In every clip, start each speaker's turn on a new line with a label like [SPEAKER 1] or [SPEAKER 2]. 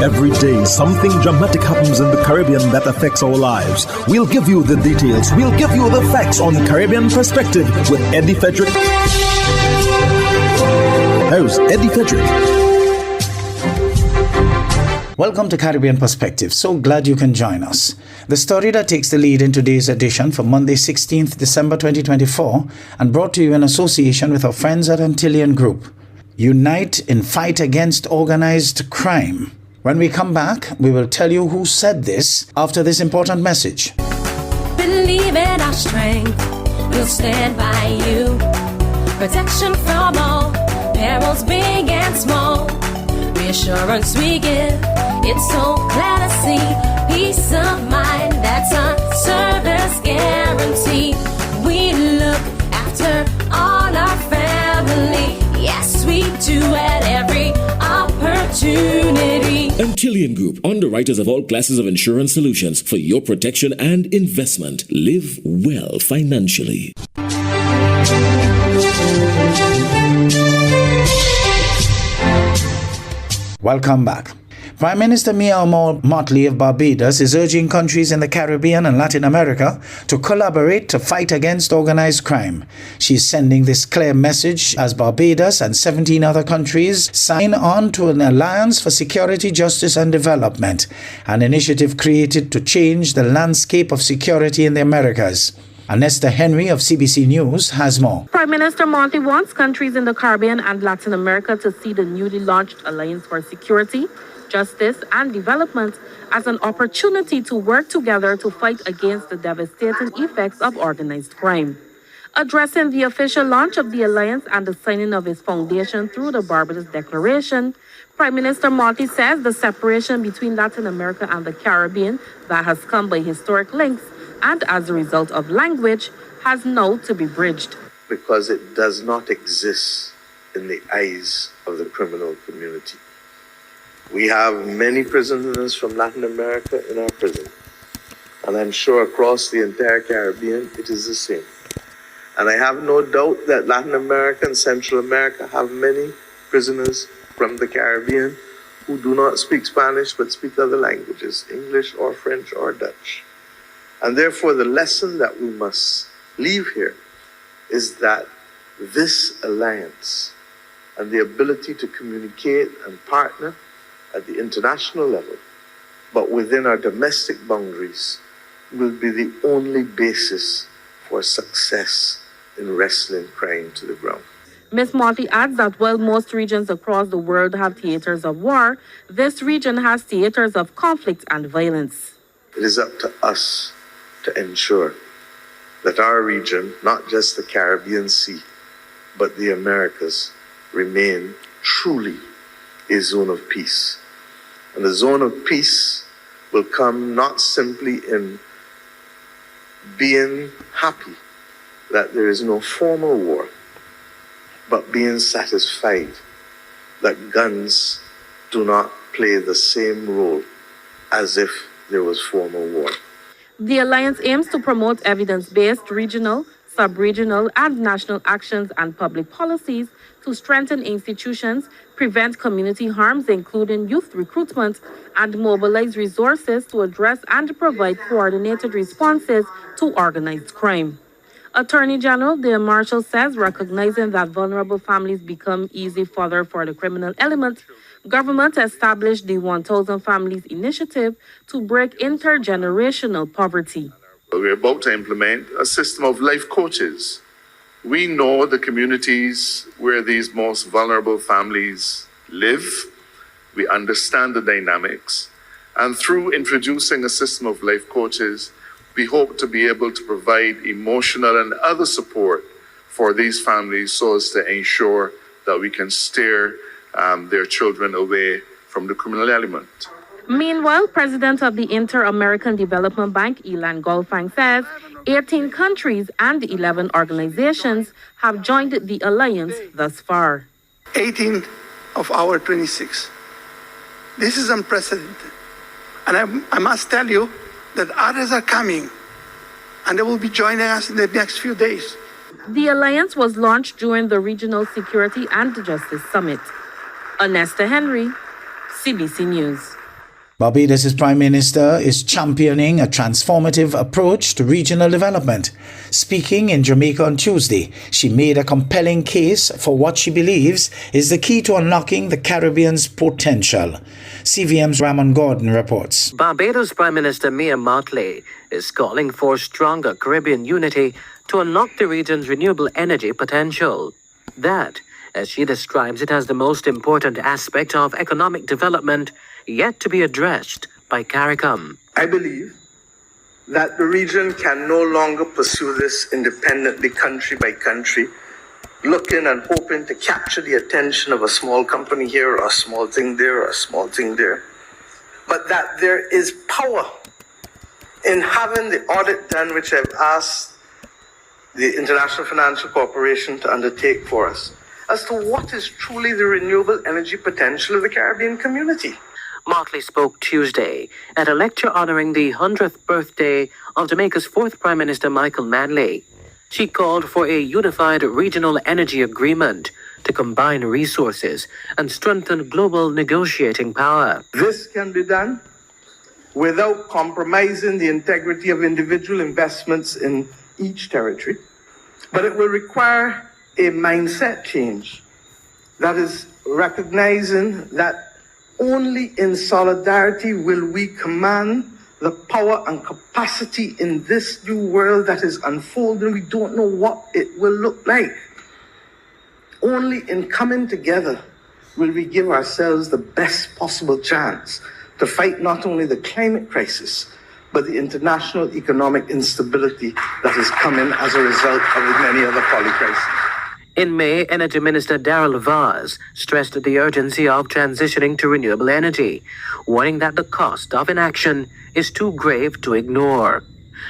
[SPEAKER 1] Every day, something dramatic happens in the Caribbean that affects our lives. We'll give you the details. We'll give you the facts on Caribbean Perspective with Eddie Frederick. Here's Eddie Frederick.
[SPEAKER 2] Welcome to Caribbean Perspective. So glad you can join us. The story that takes the lead in today's edition for Monday, 16th December 2024, and brought to you in association with our friends at Antillean Group. Unite in fight against organized crime. When we come back, we will tell you who said this after this important message.
[SPEAKER 3] Believe in our strength, we'll stand by you. Protection from all, perils big and small. Reassurance we give, it's so clear to see. Peace of mind, that's our service guarantee. We look after all our family. Yes, we do at every opportunity.
[SPEAKER 4] Antillean Group, underwriters of all classes of insurance solutions for your protection and investment. Live well financially.
[SPEAKER 2] Welcome back. Prime Minister Mia Motley of Barbados is urging countries in the Caribbean and Latin America to collaborate to fight against organized crime. She is sending this clear message as Barbados and 17 other countries sign on to an Alliance for Security, Justice and Development, an initiative created to change the landscape of security in the Americas. Anesta Henry of CBC News has more.
[SPEAKER 5] Prime Minister Motley wants countries in the Caribbean and Latin America to see the newly launched Alliance for Security, Justice and Development as an opportunity to work together to fight against the devastating effects of organized crime. Addressing the official launch of the Alliance and the signing of its foundation through the Barbados Declaration, Prime Minister Motley says the separation between Latin America and the Caribbean that has come by historic links and as a result of language has now to be bridged.
[SPEAKER 6] Because it does not exist in the eyes of the criminal community. We have many prisoners from Latin America in our prison. And I'm sure across the entire Caribbean, it is the same. And I have no doubt that Latin America and Central America have many prisoners from the Caribbean who do not speak Spanish but speak other languages, English or French or Dutch. And therefore, the lesson that we must leave here is that this alliance and the ability to communicate and partner at the international level, but within our domestic boundaries, will be the only basis for success in wrestling crime to the ground.
[SPEAKER 5] Ms. Motley adds that while most regions across the world have theaters of war, this region has theaters of conflict and violence.
[SPEAKER 6] It is up to us to ensure that our region, not just the Caribbean Sea, but the Americas, remain truly a zone of peace. And the zone of peace will come not simply in being happy that there is no formal war, but being satisfied that guns do not play the same role as if there was formal war.
[SPEAKER 5] The Alliance aims to promote evidence-based regional, sub-regional, and national actions and public policies to strengthen institutions, prevent community harms, including youth recruitment, and mobilize resources to address and provide coordinated responses to organized crime. Attorney General Dale Marshall says, recognizing that vulnerable families become easy fodder for the criminal element, government established the 1,000 Families Initiative to break intergenerational poverty.
[SPEAKER 7] We're about to implement a system of life coaches. We know the communities where these most vulnerable families live. We understand the dynamics. And through introducing a system of life coaches, we hope to be able to provide emotional and other support for these families so as to ensure that we can steer their children away from the criminal element.
[SPEAKER 5] Meanwhile, President of the Inter-American Development Bank, Elan Golfang, says 18 countries and 11 organizations have joined the alliance thus far.
[SPEAKER 8] 18 of our 26. This is unprecedented. And I must tell you that others are coming, and they will be joining us in the next few days.
[SPEAKER 5] The alliance was launched during the Regional Security and Justice Summit. Anesta Henry, CBC News.
[SPEAKER 2] Barbados' Prime Minister is championing a transformative approach to regional development. Speaking in Jamaica on Tuesday, she made a compelling case for what she believes is the key to unlocking the Caribbean's potential. CVM's Ramon Gordon reports.
[SPEAKER 9] Barbados Prime Minister Mia Mottley is calling for stronger Caribbean unity to unlock the region's renewable energy potential. That, as she describes it, as the most important aspect of economic development yet to be addressed by CARICOM.
[SPEAKER 6] I believe that the region can no longer pursue this independently, country by country, looking and hoping to capture the attention of a small company here, or a small thing there, or a small thing there. But that there is power in having the audit done, which I've asked the International Financial Corporation to undertake for us, as to what is truly the renewable energy potential of the Caribbean community.
[SPEAKER 9] Motley spoke Tuesday at a lecture honoring the 100th birthday of Jamaica's fourth Prime Minister Michael Manley. She called for a unified regional energy agreement to combine resources and strengthen global negotiating power.
[SPEAKER 6] This can be done without compromising the integrity of individual investments in each territory, but it will require a mindset change that is recognizing that only in solidarity will we command the power and capacity in this new world that is unfolding. We don't know what it will look like. Only in coming together will we give ourselves the best possible chance to fight not only the climate crisis, but the international economic instability that is coming as a result of the many other polycrises.
[SPEAKER 9] In May, Energy Minister Darrell Vaz stressed the urgency of transitioning to renewable energy, warning that the cost of inaction is too grave to ignore.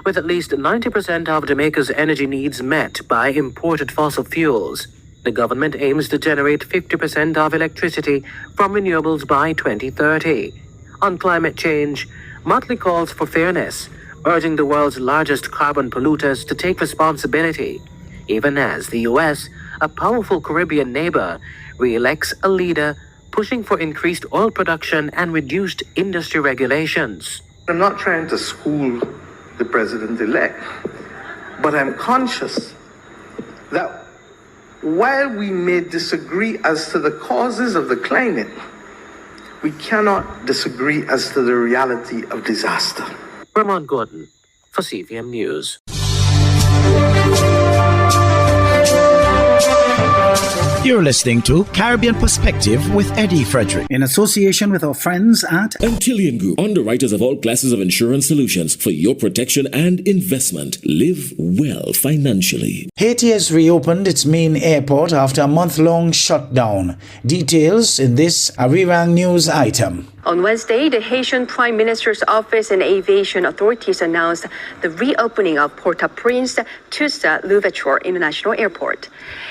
[SPEAKER 9] With at least 90% of Jamaica's energy needs met by imported fossil fuels, the government aims to generate 50% of electricity from renewables by 2030. On climate change, Motley calls for fairness, urging the world's largest carbon polluters to take responsibility, even as the U.S., a powerful Caribbean neighbor, re-elects a leader pushing for increased oil production and reduced industry regulations.
[SPEAKER 6] I'm not trying to school the president-elect, but I'm conscious that while we may disagree as to the causes of the climate, we cannot disagree as to the reality of disaster.
[SPEAKER 9] Ramon Gordon for CVM News.
[SPEAKER 1] You're listening to Caribbean Perspective with Eddie Frederick, in association with our friends at
[SPEAKER 4] Antillian Group, underwriters of all classes of insurance solutions for your protection and investment. Live well financially.
[SPEAKER 2] Haiti has reopened its main airport after a month-long shutdown. Details in this Arirang News item.
[SPEAKER 10] On Wednesday, the Haitian Prime Minister's Office and aviation authorities announced the reopening of Port-au-Prince Tusta-Louverture International Airport.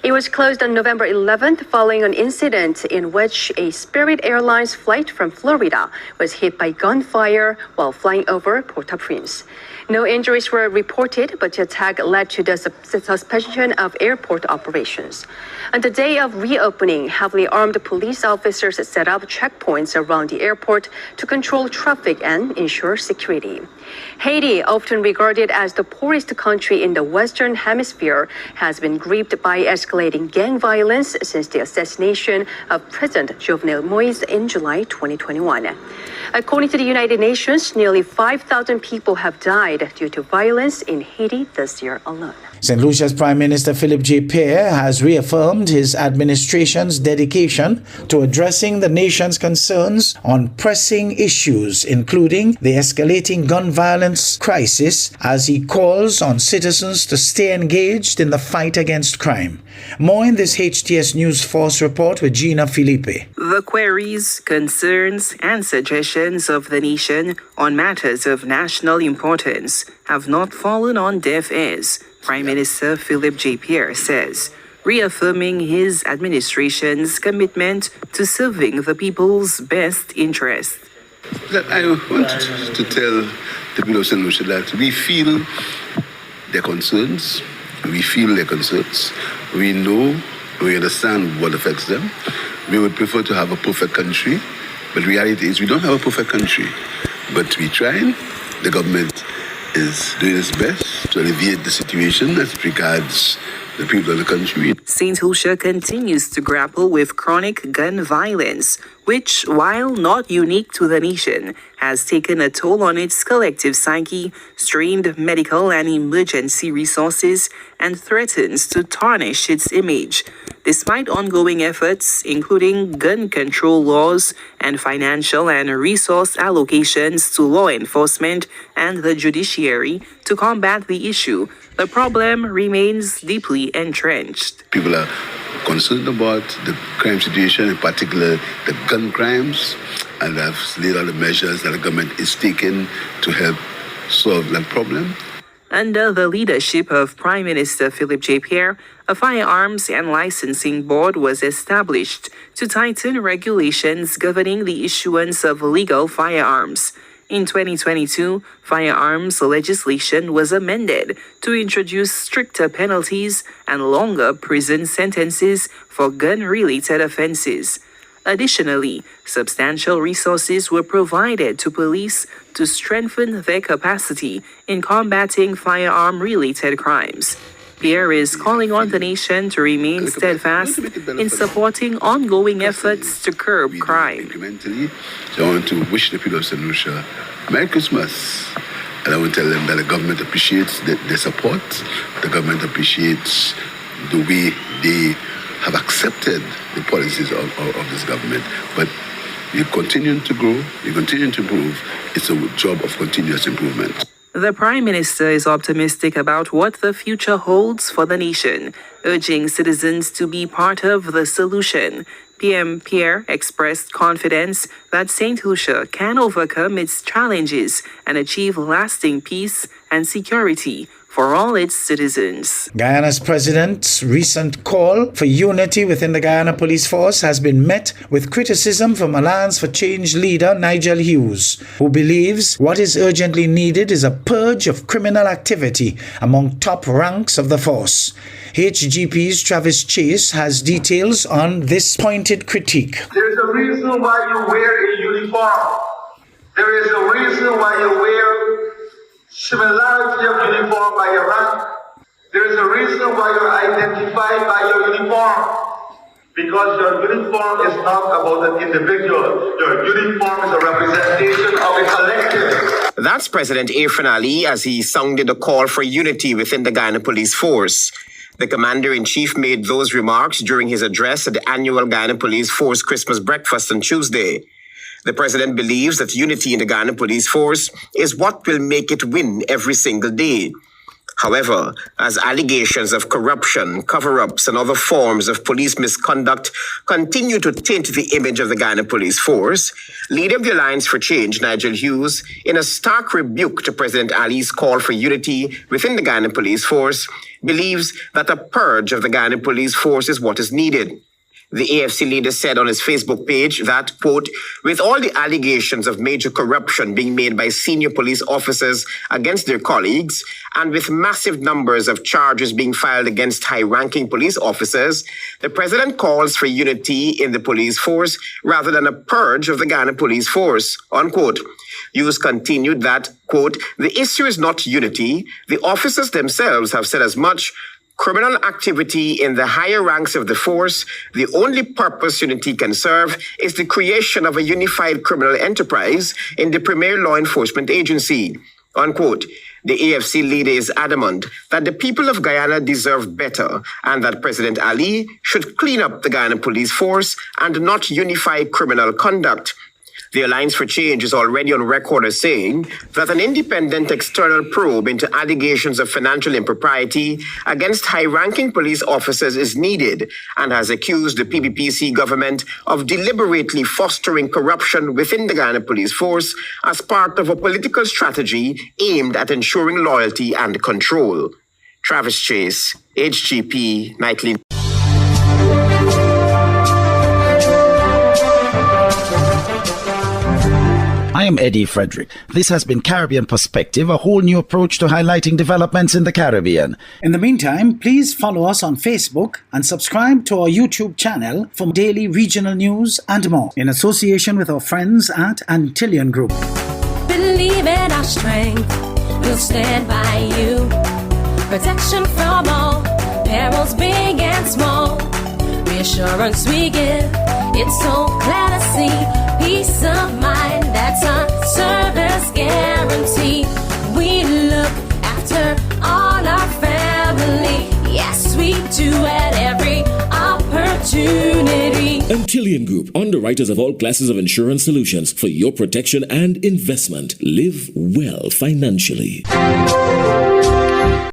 [SPEAKER 10] It was closed on November 11th following an incident in which a Spirit Airlines flight from Florida was hit by gunfire while flying over Port-au-Prince. No injuries were reported, but the attack led to the suspension of airport operations. On the day of reopening, heavily armed police officers set up checkpoints around the airport to control traffic and ensure security. Haiti, often regarded as the poorest country in the Western Hemisphere, has been gripped by escalating gang violence since the assassination of President Jovenel Moïse in July 2021. According to the United Nations, nearly 5,000 people have died due to violence in Haiti this year alone.
[SPEAKER 2] St. Lucia's Prime Minister Philip J. Pierre has reaffirmed his administration's dedication to addressing the nation's concerns on pressing issues, including the escalating gun violence crisis, as he calls on citizens to stay engaged in the fight against crime. More in this HTS News Force report with Gina Felipe.
[SPEAKER 11] The queries, concerns, and suggestions of the nation on matters of national importance have not fallen on deaf ears, Prime Minister Philip J. Pierre says, reaffirming his administration's commitment to serving the people's best interest.
[SPEAKER 12] I want to tell the people of St. Lucia that we feel their concerns, we know, we understand what affects them. We would prefer to have a perfect country But the reality is we don't have a perfect country, but we're trying. The government is doing its best to alleviate the situation as regards the people of the country.
[SPEAKER 11] St. Lucia continues to grapple with chronic gun violence, which, while not unique to the nation, has taken a toll on its collective psyche, strained medical and emergency resources, and threatens to tarnish its image. Despite ongoing efforts, including gun control laws and financial and resource allocations to law enforcement and the judiciary to combat the issue, the problem remains deeply entrenched.
[SPEAKER 12] People are concerned about the crime situation, in particular the gun crimes, and have laid out the measures that the government is taking to help solve that problem.
[SPEAKER 11] Under the leadership of Prime Minister Philip J. Pierre, a firearms and licensing board was established to tighten regulations governing the issuance of legal firearms. In 2022, firearms legislation was amended to introduce stricter penalties and longer prison sentences for gun-related offenses. Additionally, substantial resources were provided to police to strengthen their capacity in combating firearm-related crimes. Pierre is calling on the nation to remain steadfast in supporting ongoing efforts to curb crime.
[SPEAKER 12] So I want to wish the people of St. Lucia Merry Christmas. And I want to tell them that the government appreciates their support. The government appreciates the way they have accepted the policies of this government. But we're continuing to grow, we're continuing to improve. It's a job of continuous improvement.
[SPEAKER 11] The Prime Minister is optimistic about what the future holds for the nation, urging citizens to be part of the solution. PM Pierre expressed confidence that St. Lucia can overcome its challenges and achieve lasting peace and security for all its citizens.
[SPEAKER 2] Guyana's president's recent call for unity within the Guyana Police Force has been met with criticism from Alliance for Change leader Nigel Hughes, who believes what is urgently needed is a purge of criminal activity among top ranks of the force. HGP's Travis Chase has details on this pointed critique.
[SPEAKER 13] There's a reason why you wear a uniform. There is a reason why you wear similarity of uniform by your rank. There is a reason why you're identified by your uniform. Because your uniform is not about an individual. Your uniform is a representation of a collective.
[SPEAKER 14] That's President Irfan Ali as he sounded a call for unity within the Guyana Police Force. The Commander-in-Chief made those remarks during his address at the annual Guyana Police Force Christmas breakfast on Tuesday. The president believes that unity in the Guyana Police Force is what will make it win every single day. However, as allegations of corruption, cover-ups, and other forms of police misconduct continue to taint the image of the Guyana Police Force, leader of the Alliance for Change, Nigel Hughes, in a stark rebuke to President Ali's call for unity within the Guyana Police Force, believes that a purge of the Guyana Police Force is what is needed. The AFC leader said on his Facebook page that, quote, with all the allegations of major corruption being made by senior police officers against their colleagues, and with massive numbers of charges being filed against high-ranking police officers, the president calls for unity in the police force rather than a purge of the Guyana Police Force, unquote. Hughes continued that, quote, the issue is not unity. The officers themselves have said as much. Criminal activity in the higher ranks of the force, the only purpose unity can serve is the creation of a unified criminal enterprise in the premier law enforcement agency, unquote. The AFC leader is adamant that the people of Guyana deserve better and that President Ali should clean up the Guyana Police Force and not unify criminal conduct. The Alliance for Change is already on record as saying that an independent external probe into allegations of financial impropriety against high-ranking police officers is needed and has accused the PPPC government of deliberately fostering corruption within the Guyana Police Force as part of a political strategy aimed at ensuring loyalty and control. Travis Chase, HGP Nightly.
[SPEAKER 15] I am Eddie Frederick. This has been Caribbean Perspective, a whole new approach to highlighting developments in the Caribbean.
[SPEAKER 2] In the meantime, please follow us on Facebook and subscribe to our YouTube channel for daily regional news and more, in association with our friends at Antillian Group.
[SPEAKER 3] Believe in our strength, we'll stand by you. Protection from all perils, big and small. Reassurance we give, it's so clear to see. Peace of mind, that's our service guarantee. We look after all our family. Yes, we do at every opportunity.
[SPEAKER 4] Antillian Group, underwriters of all classes of insurance solutions for your protection and investment. Live well financially.